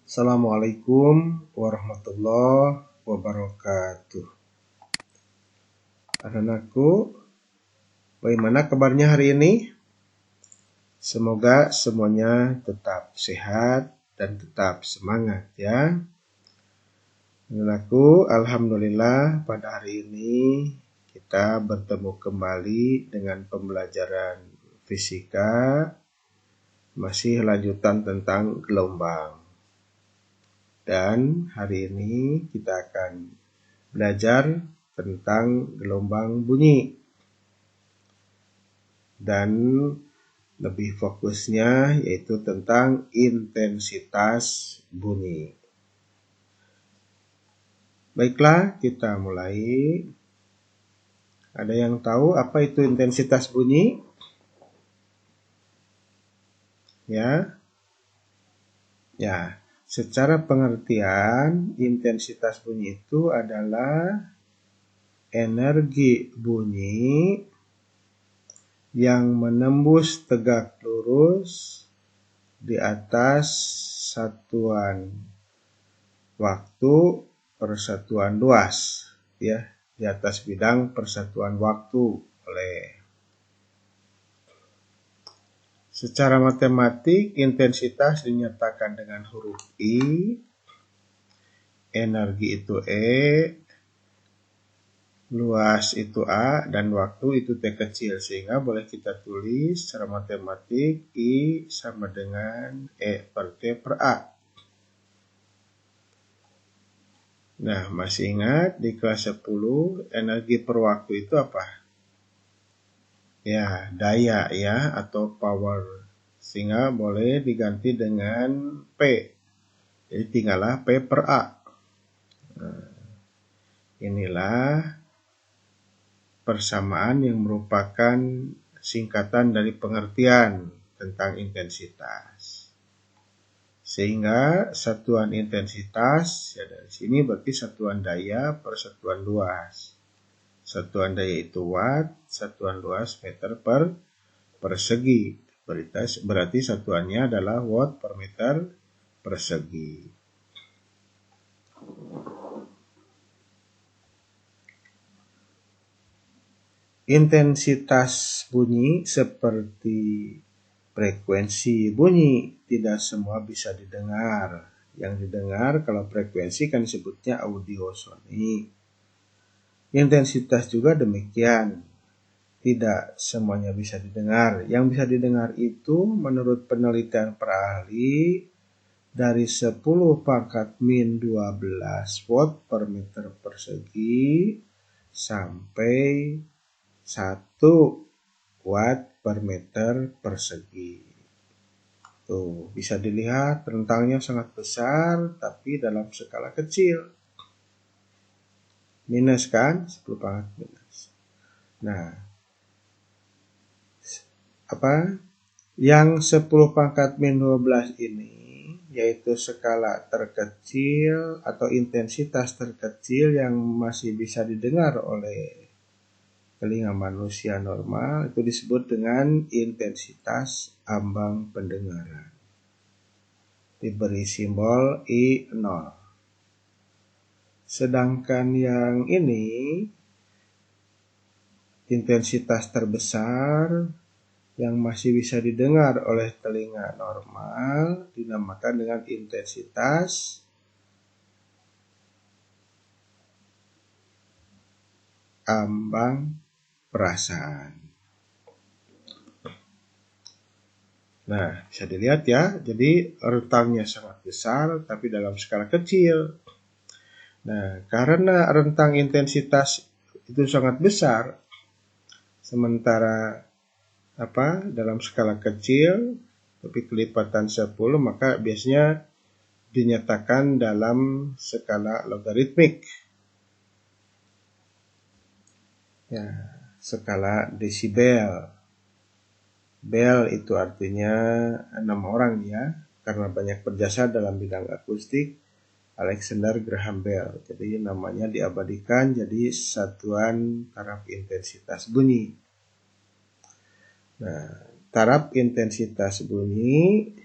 Assalamualaikum warahmatullahi wabarakatuh. Anak-anakku, bagaimana kabarnya hari ini? Semoga semuanya tetap sehat dan tetap semangat ya. Anak-anakku, alhamdulillah pada hari ini kita bertemu kembali dengan pembelajaran fisika, masih lanjutan tentang gelombang. Dan hari ini kita akan belajar tentang gelombang bunyi. Dan lebih fokusnya yaitu tentang intensitas bunyi. Baiklah, kita mulai. Ada yang tahu apa itu intensitas bunyi? Ya. Secara pengertian, intensitas bunyi itu adalah energi bunyi yang menembus tegak lurus di atas satuan waktu per satuan luas, ya, di atas bidang persatuan waktu Secara matematik, intensitas dinyatakan dengan huruf I, energi itu E, luas itu A, dan waktu itu T kecil. Sehingga boleh kita tulis secara matematik I sama dengan E per T per A. Nah, masih ingat di kelas 10 energi per waktu itu apa? Ya, daya ya, atau power. Sehingga boleh diganti dengan P. Jadi tinggallah P per A. Nah, inilah persamaan yang merupakan singkatan dari pengertian tentang intensitas. Sehingga satuan intensitas, ya dari sini berarti satuan daya per satuan luas. Satuan daya itu watt, satuan luas meter per persegi. Berarti satuannya adalah watt per meter persegi. Intensitas bunyi seperti frekuensi bunyi tidak semua bisa didengar. Yang didengar kalau frekuensi kan disebutnya audiosonik. Intensitas juga demikian. Tidak semuanya bisa didengar. Yang bisa didengar itu menurut penelitian para ahli dari 10 pangkat min 12 watt per meter persegi sampai 1 watt per meter persegi. Tuh, bisa dilihat rentangnya sangat besar tapi dalam skala kecil. Minus kan? 10 pangkat minus. Nah, yang 10 pangkat min 12 ini yaitu skala terkecil atau intensitas terkecil yang masih bisa didengar oleh telinga manusia normal, itu disebut dengan intensitas ambang pendengaran. Diberi simbol I0. Sedangkan yang ini, intensitas terbesar yang masih bisa didengar oleh telinga normal dinamakan dengan intensitas ambang perasaan. Nah, bisa dilihat ya, jadi rentangnya sangat besar tapi dalam skala kecil. Nah, karena rentang intensitas itu sangat besar, sementara dalam skala kecil tapi kelipatan 10, maka biasanya dinyatakan dalam skala logaritmik. Ya, skala desibel. Bell itu artinya nama orang ya, karena banyak berjasa dalam bidang akustik, Alexander Graham Bell. Jadi namanya diabadikan jadi satuan taraf intensitas bunyi. Nah, taraf intensitas bunyi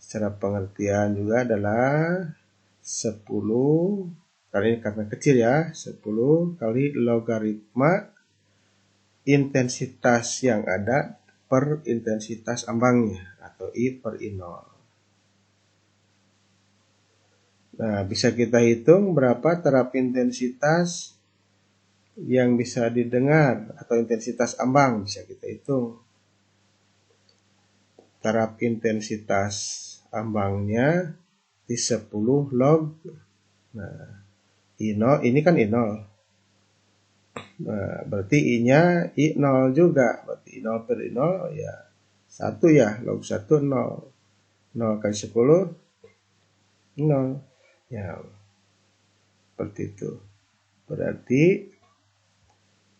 Secara pengertian juga adalah 10, kali ini karena kecil ya, 10 kali logaritma intensitas yang ada per intensitas ambangnya, atau I per I0. Nah, bisa kita hitung berapa terap intensitas yang bisa didengar, atau intensitas ambang bisa kita hitung. Terap intensitas ambangnya di 10 log. Nah, I0 ini kan I0. Nah, berarti I-nya I0 juga. Berarti I0 per I0 ya 1 ya. Log 1 0. 0 kali 10 0. Ya, seperti itu. Berarti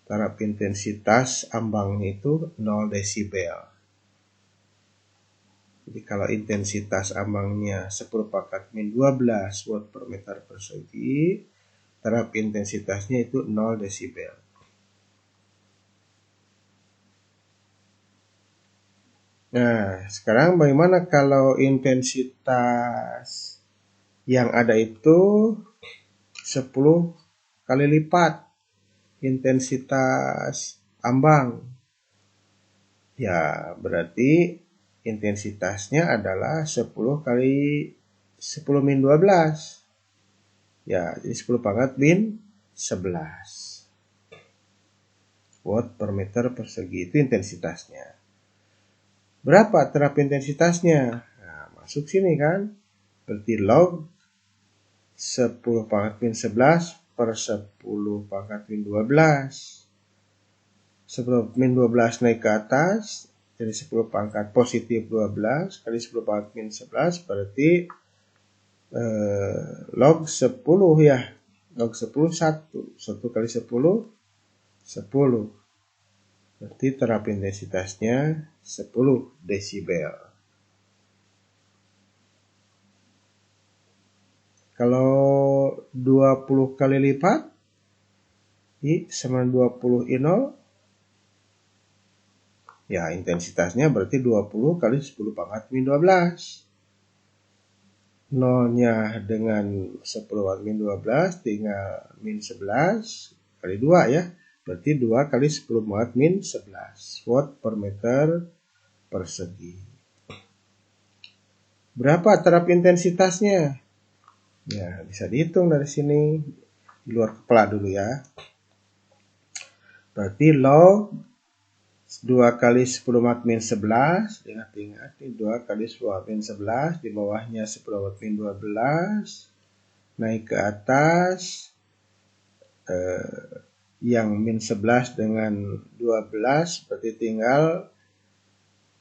terap intensitas ambangnya itu 0 desibel. Jadi kalau intensitas ambangnya 10 pangkat min 12 watt per meter persegi, terap intensitasnya itu 0 desibel. Nah, sekarang bagaimana kalau intensitas yang ada itu 10 kali lipat intensitas ambang? Ya, berarti intensitasnya adalah 10 kali 10 min 12. Ya, jadi 10 pangkat min 11 watt per meter persegi, itu intensitasnya. Berapa terap intensitasnya? Nah, masuk sini kan. Berarti log 10 pangkat min 11 per 10 pangkat min 12. 10 min 12 naik ke atas, jadi 10 pangkat positif 12 kali 10 pangkat min 11 berarti log 10 ya. Log 10 1. 1 kali 10 10. Berarti terap intensitasnya 10 desibel. Kalau 20 kali lipat, I sama 20 I0, ya intensitasnya berarti 20 kali 10 pangkat min 12. 0-nya dengan 10 pangkat min 12 tinggal min 11 kali 2 ya. Berarti 2 kali 10 pangkat min 11 watt per meter persegi. Berapa terap intensitasnya? Ya, bisa dihitung dari sini. Di luar kepala dulu ya. Berarti log 2 kali 10 pangkat min 11. Ingat-ingat, 2 kali 10 pangkat min 11. Di bawahnya 10 pangkat min 12. Naik ke atas. Yang min 11 dengan 12. Berarti tinggal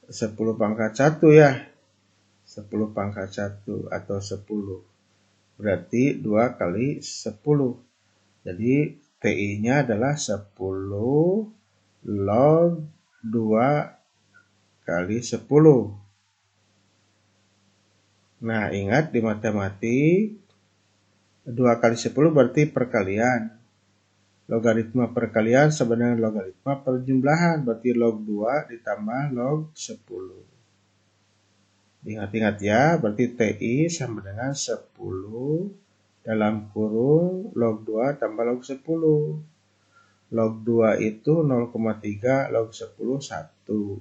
10 pangkat 1 ya. 10 pangkat 1 atau 10. Berarti 2 kali 10. Jadi TI-nya adalah 10 log 2 kali 10. Nah, ingat di matematik 2 kali 10 berarti perkalian. Logaritma perkalian sama dengan logaritma perjumlahan. Berarti log 2 ditambah log 10. Ingat-ingat ya, berarti TI sama dengan 10 dalam kurung log 2 tambah log 10. Log 2 itu 0,3, log 10 1.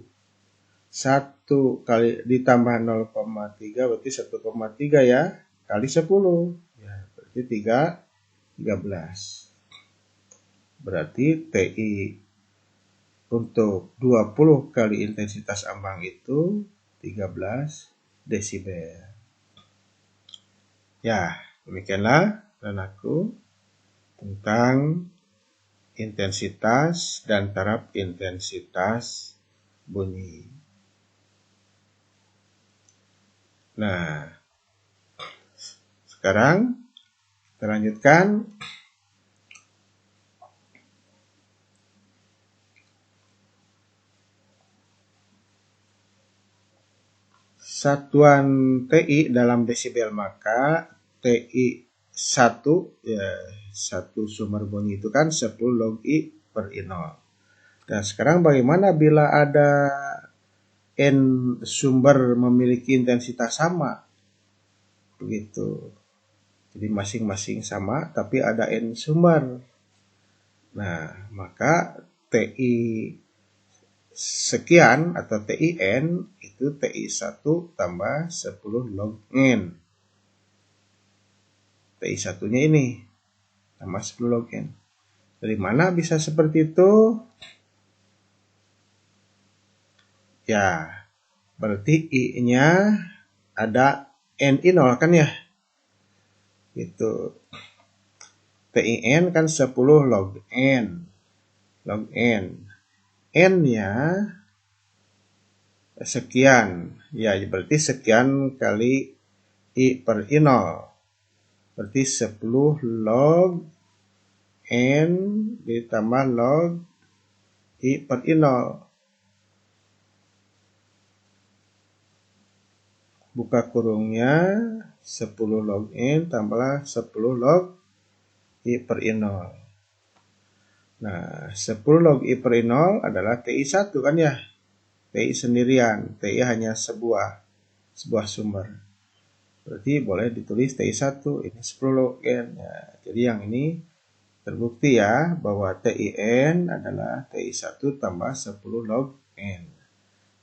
1 kali ditambah 0,3 berarti 1,3 ya, kali 10. Ya, berarti 13. Berarti TI untuk 20 kali intensitas ambang itu 13 desibel. Ya, demikianlah aku tentang intensitas dan terap intensitas bunyi. Nah, sekarang kita lanjutkan satuan TI dalam desibel, maka TI 1 ya, satu sumber bunyi itu kan 10 log I per I0. Dan sekarang bagaimana bila ada N sumber memiliki intensitas sama. Begitu. Jadi masing-masing sama, tapi ada N sumber. Nah, maka TI sekian atau TIN itu TI1 tambah 10 log N. TI1-nya ini tambah 10 log N. Dari mana bisa seperti itu? Ya, berarti I-nya ada NI0 kan ya? Gitu. TIN kan 10 log N. Log N. N-nya sekian. Ya, berarti sekian kali I per I0. Berarti 10 log N ditambah log I per I0. Buka kurungnya 10 log N tambah 10 log I per I0. Nah, 10 log I per I0 adalah TI1 kan ya? TI sendirian, TI hanya sebuah sumber. Berarti boleh ditulis TI1, ini 10 log N. Ya, jadi yang ini terbukti ya bahwa TIN adalah TI1 tambah 10 log N.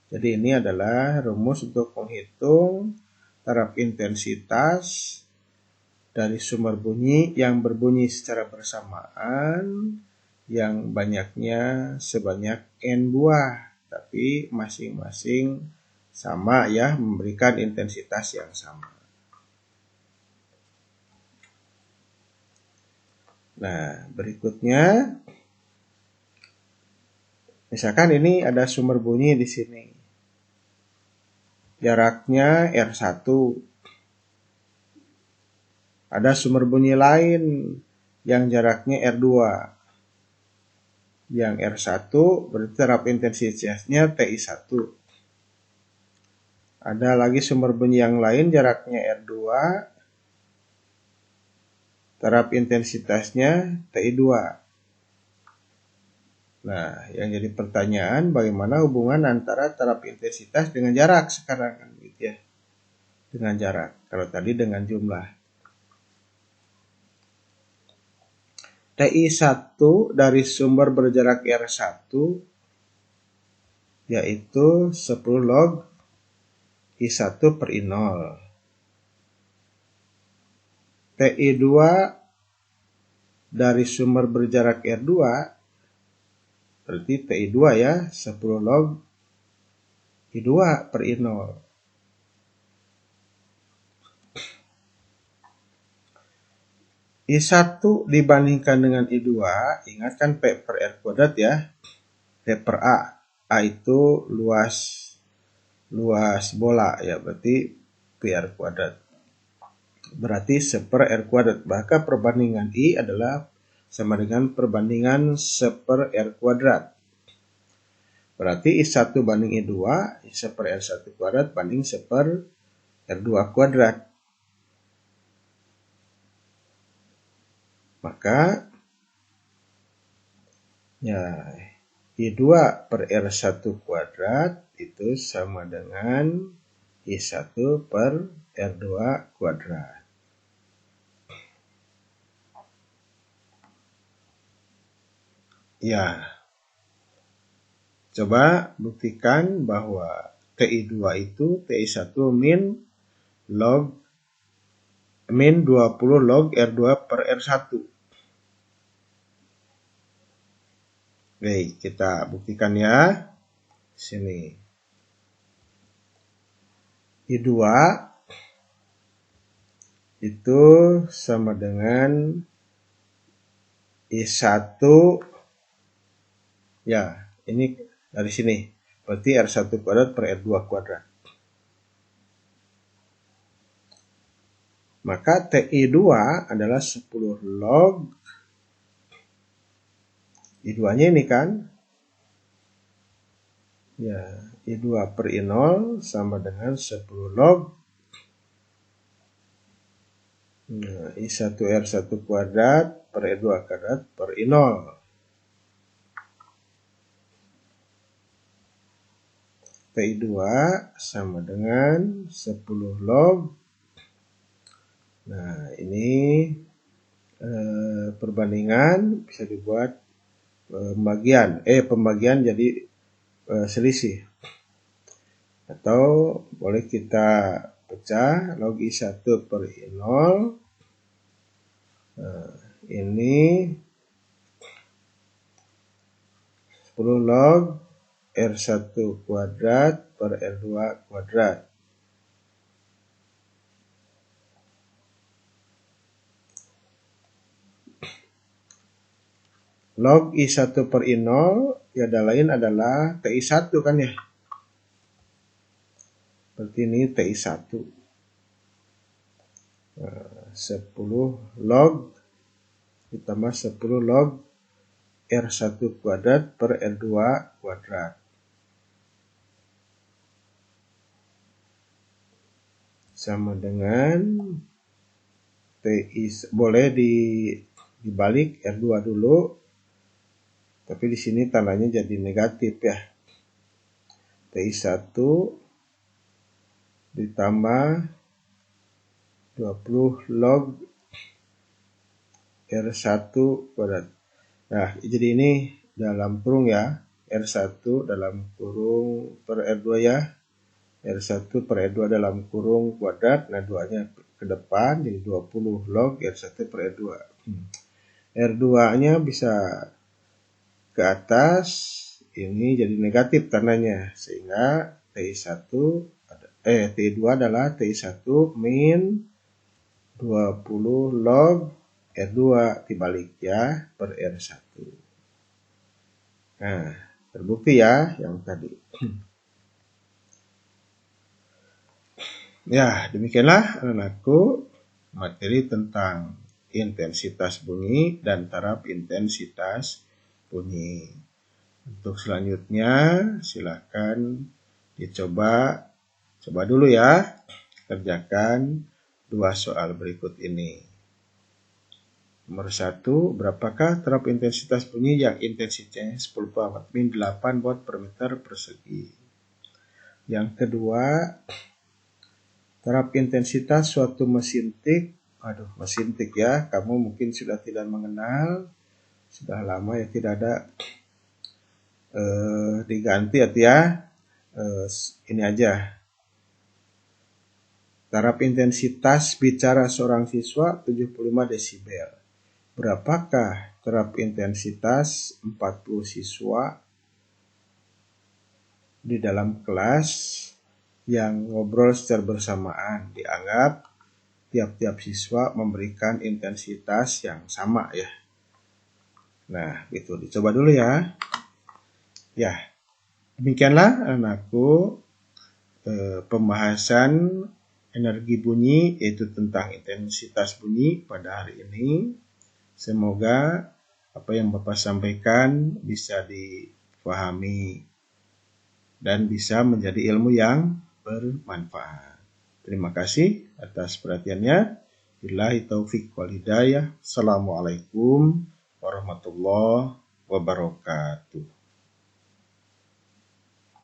Jadi ini adalah rumus untuk menghitung taraf intensitas dari sumber bunyi yang berbunyi secara bersamaan yang banyaknya sebanyak N buah, tapi masing-masing sama ya, memberikan intensitas yang sama. Nah, berikutnya misalkan ini ada sumber bunyi di sini. Jaraknya R1. Ada sumber bunyi lain yang jaraknya R2. Yang R1 berarti taraf intensitasnya TI1. Ada lagi sumber bunyi yang lain jaraknya R2. Taraf intensitasnya TI2. Nah, yang jadi pertanyaan bagaimana hubungan antara taraf intensitas dengan jarak sekarang kan gitu ya. Dengan jarak. Kalau tadi dengan jumlah. TI1 dari sumber berjarak R1 yaitu 10 log I1 per I0. TI2 dari sumber berjarak R2 berarti TI2 ya 10 log I2 per I0. I1 dibandingkan dengan I2, ingat kan P per R kuadrat ya. P per A. A itu luas bola ya, berarti PR kuadrat. Berarti 1 per R kuadrat. Maka perbandingan I adalah sama dengan perbandingan 1 per R kuadrat. Berarti I1 banding I2, I1 per R1 kuadrat banding 1 per R2 kuadrat. Maka ya I2 per R1 kuadrat itu sama dengan I1 per R2 kuadrat. Ya, coba buktikan bahwa TI2 itu TI1 min 20 log R2 per R1. Baik, kita buktikan ya. Sini. I2 itu sama dengan I1 ya, ini dari sini. Berarti R1 kuadrat per R2 kuadrat. Maka TI2 adalah 10 log I2-nya ini kan. Ya, I2 per I0 sama dengan 10 log I1 R1 kuadrat per R2 kuadrat per I0. TI2 sama dengan 10 log. Nah, ini perbandingan bisa dibuat pembagian jadi selisih. Atau boleh kita pecah log I1 per I0. Ini 10 log R1 kuadrat per R2 kuadrat. Log I1 per I0 tiada lain adalah TI1 kan ya. Berarti ini TI1. 10 log ditambah 10 log R1 kuadrat per R2 kuadrat. Sama dengan TI, boleh dibalik R2 dulu. Tapi di sini tandanya jadi negatif ya. TI1 ditambah 20 log R1 kuadrat. Nah, jadi ini dalam kurung ya. R1 dalam kurung per R2 ya. R1 per R2 dalam kurung kuadrat. Nah, 2-nya ke depan jadi 20 log R1 per R2. R2-nya bisa ke atas, ini jadi negatif tandanya, sehingga TI2 adalah TI1 min 20 log R2 dibalik ya per R1. Nah, terbukti ya yang tadi. Ya, demikianlah anak-anakku materi tentang intensitas bunyi dan taraf intensitas bunyi. Untuk selanjutnya silakan dicoba dulu ya, kerjakan 2 soal berikut ini. Nomor 1, berapakah taraf intensitas bunyi yang intensitasnya 10 watt min 8 watt per meter persegi? Yang kedua, taraf intensitas suatu mesin tik. Mesin tik ya, kamu mungkin sudah tidak mengenal, sudah lama ya tidak ada, diganti ya. Ini aja. Taraf intensitas bicara seorang siswa 75 desibel. Berapakah taraf intensitas 40 siswa di dalam kelas yang ngobrol secara bersamaan? Dianggap tiap-tiap siswa memberikan intensitas yang sama ya. Nah, gitu. Dicoba dulu ya. Ya, demikianlah anakku pembahasan energi bunyi, yaitu tentang intensitas bunyi pada hari ini. Semoga apa yang Bapak sampaikan bisa dipahami dan bisa menjadi ilmu yang bermanfaat. Terima kasih atas perhatiannya. Billahi taufik wal hidayah. Assalamualaikum warahmatullahi wabarakatuh.